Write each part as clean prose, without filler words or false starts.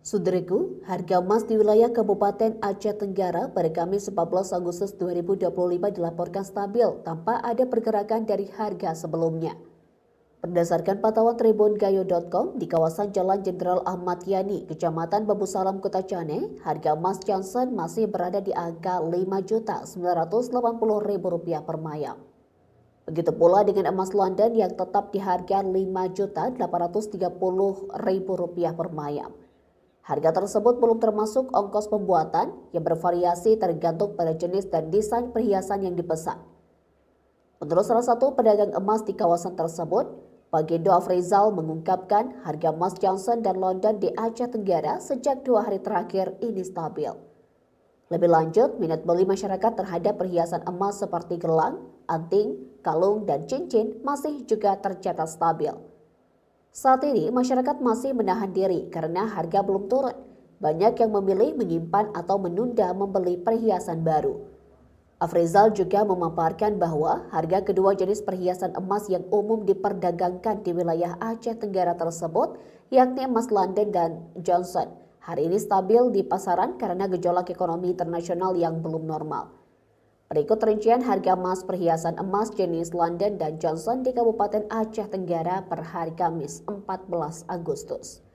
Saudaraku, harga emas di wilayah Kabupaten Aceh Tenggara pada Kamis 14 Agustus 2025 dilaporkan stabil tanpa ada pergerakan dari harga sebelumnya. Berdasarkan pantauan tribungayo.com di kawasan Jalan Jenderal Ahmad Yani, Kecamatan Bambu Salam, Kota Cane, harga emas Johnson masih berada di angka Rp5.980.000 per mayam. Begitu pula dengan emas London yang tetap di harga Rp5.830.000 per mayam. Harga tersebut belum termasuk ongkos pembuatan yang bervariasi tergantung pada jenis dan desain perhiasan yang dipesan. Menurut salah satu pedagang emas di kawasan tersebut, Pak Gendo Afrizal mengungkapkan harga emas Johnson dan London di Aceh Tenggara sejak 2 hari terakhir ini stabil. Lebih lanjut, minat beli masyarakat terhadap perhiasan emas seperti gelang, anting, kalung, dan cincin masih juga tercatat stabil. Saat ini, masyarakat masih menahan diri karena harga belum turun. Banyak yang memilih menyimpan atau menunda membeli perhiasan baru. Afrizal juga memaparkan bahwa harga kedua jenis perhiasan emas yang umum diperdagangkan di wilayah Aceh Tenggara tersebut, yakni emas London dan Johnson, hari ini stabil di pasaran karena gejolak ekonomi internasional yang belum normal. Berikut rincian harga emas perhiasan emas jenis London dan Johnson di Kabupaten Aceh Tenggara per hari Kamis 14 Agustus.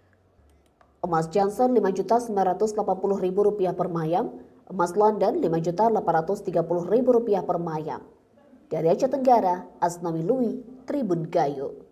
Emas Johnson Rp5.980.000 per mayam, emas London Rp5.830.000 per mayam. Dari Aceh Tenggara, Asnawi Lui, Tribun Gayo.